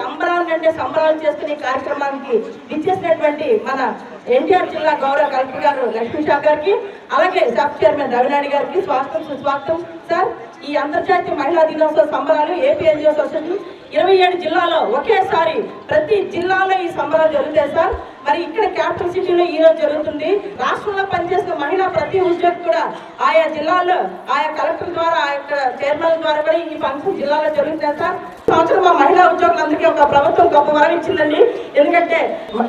సంబరాలు అంటే సంబరాలు చేసుకునే కార్యక్రమానికి ఇచ్చేసినటువంటి మన ఎన్టీఆర్ జిల్లా గౌరవ కలెక్టర్ గారు లక్ష్మీషా గారికి, అలాగే సబ్ చైర్మన్ రవినాయుడు గారికి స్వాగతం సుస్వాగతం. సార్, ఈ అంతర్జాతీయ మహిళా దినోత్సవ సంబరాలు ఏపీ ఎన్జిఓ సొసైటీ 27 జిల్లాలో ఒకేసారి ప్రతి జిల్లాలో ఈ సంబరాలు జరుగుతాయి సార్. మరి ఇక్కడ క్యాపిటల్ సిటీలో ఈ రోజు జరుగుతుంది. రాష్ట్రంలో పనిచేసిన మహిళా ప్రతి ఉద్యోగి కూడా ఆయా జిల్లాల్లో ఆయా కలెక్టర్ ద్వారా ఆ యొక్క చైర్మన్ ద్వారా కూడా ఈ ఫంక్షన్ జిల్లాలో జరుగుతాయి సార్. సంవత్సరం మా మహిళా ఉద్యోగులందరికీ ఒక ప్రభుత్వం గొప్ప వరం ఇచ్చిందండి. ఎందుకంటే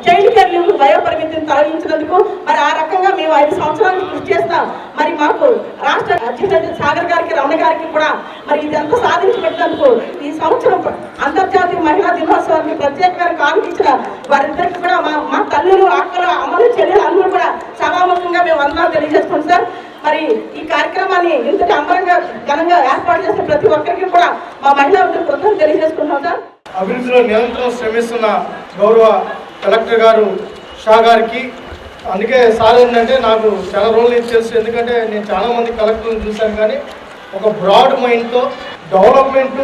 చైల్డ్ కేర్ లీవ్ వయోపరిమితిని తొలగించినందుకు మరి ఆ రకంగా మేము 5 సంవత్సరాలు కృషి చేస్తాం. మరి మాకు రాష్ట్ర అధ్యక్షుడు సాగర్ గారికి, రమణ గారికి కూడా మరి ఇదంతా సాధించి పెట్టినందుకు ఈ సంవత్సరం అంతర్జాతీయ మహిళా దినోత్సవానికి ప్రత్యేకంగా కానుకిచ్చిన వారిద్దరికి కూడా మా తల్లులు, అక్కలు, అమ్మలు, చెల్లెలు అందరూ కూడా సభాముఖంగా మేము వందనాలు తెలియజేసుకుంటాం సార్. మరి ఈ కార్యక్రమాన్ని ఇంతటి అంబరంగా ఘనంగా ఏర్పాటు చేసిన ప్రతి ఒక్కరికి కూడా మా మహిళా కృతజ్ఞతలు తెలియజేసుకుంటాం సార్. అభివృద్ధిలో నిరంతరం శ్రమిస్తున్న గౌరవ కలెక్టర్ గారు షా గారికి, అందుకే సార్ ఏంటంటే నాకు చాలా రోజుల నుంచి తెలుసు. ఎందుకంటే నేను చాలా మంది కలెక్టర్లను చూశాను, కానీ ఒక బ్రాడ్ మైండ్తో డెవలప్మెంట్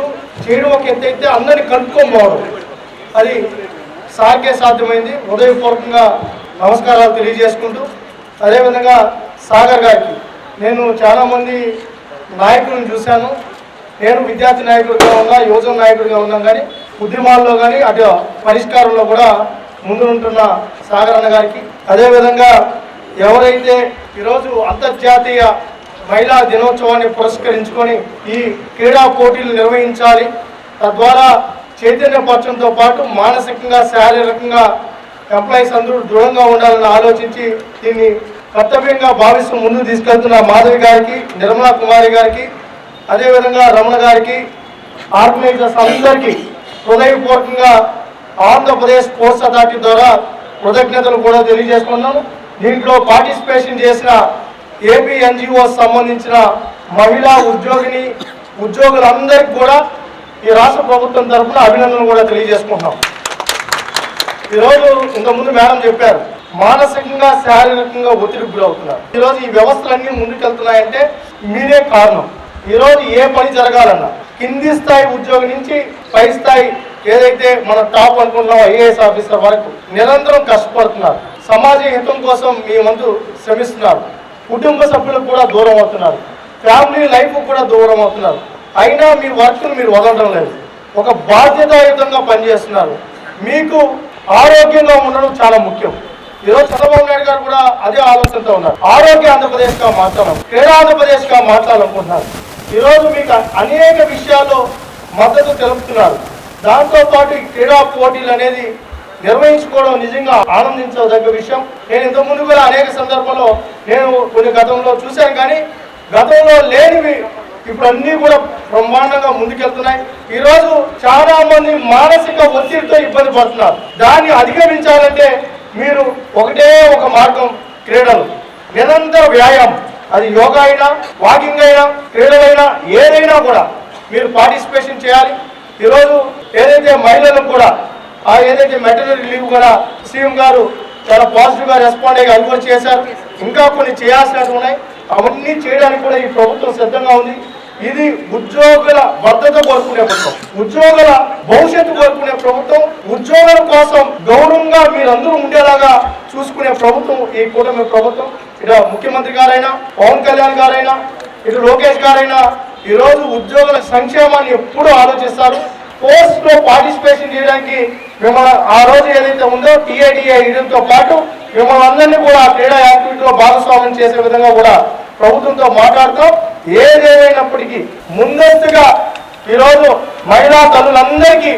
చేయడం ఒక ఎత్తు అయితే అందరినీ కలుపుకోకపోవడం అది సార్కే సాధ్యమైంది. హృదయపూర్వకంగా నమస్కారాలు తెలియజేసుకుంటూ, అదేవిధంగా సాగర్ గారికి నేను చాలామంది నాయకులను చూశాను. నేను విద్యార్థి నాయకుడిగా ఉన్నా, యువజన నాయకుడిగా ఉన్నాను, కానీ ఉద్యమాల్లో కానీ అటు పరిష్కారంలో కూడా ముందు ఉంటున్న సాగర్ అన్న గారికి, అదేవిధంగా ఎవరైతే ఈరోజు అంతర్జాతీయ మహిళా దినోత్సవాన్ని పురస్కరించుకొని ఈ క్రీడా పోటీలు నిర్వహించాలి, తద్వారా చైతన్యపరచడంతో పాటు మానసికంగా, శారీరకంగా ఎంప్లాయీస్ అందరూ దృఢంగా ఉండాలని ఆలోచించి దీన్ని కర్తవ్యంగా భావిస్తూ ముందుకు తీసుకెళ్తున్న మాధవి గారికి, నిర్మలా కుమారి గారికి, అదేవిధంగా రమణ గారికి, ఆర్గనైజర్స్ అందరికీ హృదయపూర్వకంగా ఆంధ్రప్రదేశ్ స్పోర్ట్స్ అథారిటీ ద్వారా కృతజ్ఞతలు కూడా తెలియజేసుకున్నాను. దీంట్లో పార్టిసిపేషన్ చేసిన ఏపీ ఎన్జిఓ సంబంధించిన మహిళా ఉద్యోగులందరికీ కూడా ఈ రాష్ట్ర ప్రభుత్వం తరఫున అభినందనలు కూడా తెలియజేసుకుంటున్నాం. ఈరోజు ఇంతకుముందు మేడం చెప్పారు, మానసికంగా, శారీరకంగా ఒత్తిడికి గురవుతున్నారు. ఈరోజు ఈ వ్యవస్థలన్నీ ముందుకెళ్తున్నాయంటే మీరే కారణం. ఈరోజు ఏ పని జరగాలన్నా కింది స్థాయి ఉద్యోగి నుంచి పై స్థాయి ఏదైతే మన టాప్ అనుకుంటున్నామో ఐఏఎస్ ఆఫీసర్ వరకు నిరంతరం కష్టపడుతున్నారు. సమాజ హితం కోసం మీ వంతు శ్రమిస్తున్నారు. కుటుంబ సభ్యులకు కూడా దూరం అవుతున్నారు, ఫ్యామిలీ లైఫ్ కూడా దూరం అవుతున్నారు. అయినా మీ వర్క్ను మీరు వదలడం లేదు, ఒక బాధ్యతాయుతంగా పనిచేస్తున్నారు. మీకు ఆరోగ్యంగా ఉండడం చాలా ముఖ్యం. ఈరోజు చంద్రబాబు నాయుడు గారు కూడా అదే ఆలోచనతో ఉన్నారు. ఆరోగ్య ఆంధ్రప్రదేశ్గా మార్చాలి, క్రీడా ఆంధ్రప్రదేశ్గా మార్చాలనుకుంటున్నారు. ఈరోజు మీకు అనేక విషయాల్లో మద్దతు తెలుపుతున్నారు. దాంతోపాటు ఈ క్రీడా పోటీలు అనేది నిర్వహించుకోవడం నిజంగా ఆనందించదగ్గ విషయం. నేను ఇంతకుముందు కూడా అనేక సందర్భాల్లో నేను కొన్ని గతంలో చూశాను, కానీ గతంలో లేనివి ఇప్పుడు అన్నీ కూడా బ్రహ్మాండంగా ముందుకెళ్తున్నాయి. ఈరోజు చాలా మంది మానసిక ఒత్తిడితో ఇబ్బంది పడుతున్నారు. దాన్ని అధిగమించాలంటే మీరు ఒకటే ఒక మార్గం, క్రీడలు, నిరంతర వ్యాయామం. అది యోగా అయినా, వాకింగ్ అయినా, క్రీడలైనా, ఏదైనా కూడా మీరు పార్టిసిపేషన్ చేయాలి. ఈరోజు ఏదైతే మహిళలకు కూడా ఏదైతే మెటర్నిటీ లీవ్ కూడా సీఎం గారు చాలా పాజిటివ్గా రెస్పాండ్ అయ్యి అనుమతి చేశారు. ఇంకా కొన్ని చేయాల్సినవి ఉన్నాయి, అవన్నీ చేయడానికి కూడా ఈ ప్రభుత్వం సిద్ధంగా ఉంది. ఇది ఉద్యోగుల భద్రత కోరుకునే ప్రభుత్వం, ఉద్యోగుల భవిష్యత్తు కోరుకునే ప్రభుత్వం, ఉద్యోగుల కోసం గౌరవంగా మీరందరూ ఉండేలాగా చూసుకునే ప్రభుత్వం ఈ కూటమి ప్రభుత్వం. ఇటు ముఖ్యమంత్రి గారైనా, పవన్ కళ్యాణ్ గారైనా, ఇటు లోకేష్ గారైనా ఈరోజు ఉద్యోగుల సంక్షేమాన్ని ఎప్పుడూ ఆలోచిస్తారు. స్పోర్ట్స్లో పార్టిసిపేషన్ చేయడానికి మిమ్మల్ని ఆ రోజు ఏదైతే ఉందో టీఐడిఐ ఇడంతో పాటు మిమ్మల్ని అందరినీ కూడా క్రీడా యాక్టివిటీలో భాగస్వామ్యం చేసే విధంగా కూడా ప్రభుత్వంతో మాట్లాడుతాం. ఏదేమైనప్పటికీ ముందస్తుగా ఈరోజు మహిళా తల్లులందరికీ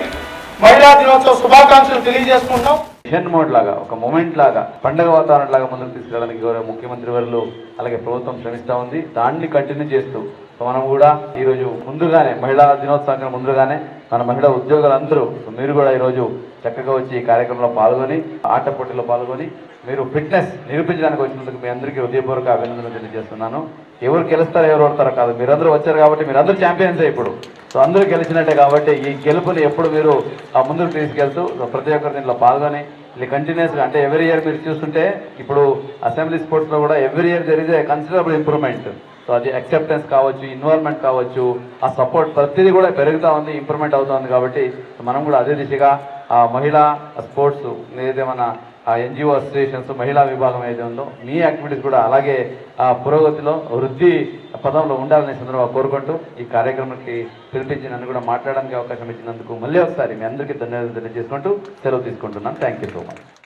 మహిళా దినోత్సవ శుభాకాంక్షలు తెలియజేసుకుంటాం. మిషన్ మోడ్ లాగా, ఒక మూమెంట్ లాగా, పండుగ వాతావరణం లాగా ముందుకు తీసుకెళ్ళడానికి గౌరవ ముఖ్యమంత్రి వారు అలాగే ప్రభుత్వం శ్రమిస్తూ ఉంది. దాన్ని కంటిన్యూ చేస్తూ మనం కూడా ఈరోజు ముందుగానే మహిళా దినోత్సవానికి ముందుగానే మన మహిళా ఉద్యోగులందరూ మీరు కూడా ఈరోజు చక్కగా వచ్చి ఈ కార్యక్రమంలో పాల్గొని ఆట పోటీలో పాల్గొని మీరు ఫిట్నెస్ నిరూపించడానికి వచ్చినందుకు మీ అందరికీ హృదయపూర్వక అభినందనలు తెలియజేస్తున్నాను. ఎవరు గెలుస్తారో ఎవరు ఓడతారో కాదు, మీరందరూ వచ్చారు కాబట్టి మీరందరూ ఛాంపియన్సే ఇప్పుడు. సో అందరూ గెలిచినట్టే కాబట్టి ఈ గెలుపుని ఎప్పుడు మీరు ముందుకు తీసుకెళ్తూ ప్రతి ఒక్కరు దీంట్లో పాల్గొని ఇది కంటిన్యూస్గా అంటే ఎవ్రీ ఇయర్ మీరు చూస్తుంటే ఇప్పుడు అసెంబ్లీ స్పోర్ట్స్లో కూడా every year there is a considerable improvement. So అది యాక్సెప్టెన్స్ కావచ్చు, ఇన్వాల్వ్మెంట్ కావచ్చు, ఆ సపోర్ట్ ప్రతిదీ కూడా పెరుగుతూ ఉంది, ఇంప్రూవ్మెంట్ అవుతుంది. కాబట్టి మనం కూడా అదే దిశగా ఆ మహిళా స్పోర్ట్స్ ఏదైతే మన ఆ ఎన్జిఓ అసోసియేషన్స్ మహిళా విభాగం ఏదైతే ఉందో మీ యాక్టివిటీస్ కూడా అలాగే ఆ పురోగతిలో వృద్ధి పదంలో ఉండాలనే సందర్భంగా కోరుకుంటూ ఈ కార్యక్రమానికి పిలిపించి నన్ను కూడా మాట్లాడడానికి అవకాశం ఇచ్చినందుకు మళ్ళీ ఒకసారి మీ అందరికీ ధన్యవాదాలు తెలియజేసుకుంటూ సెలవు తీసుకుంటున్నాను. Thank you so much.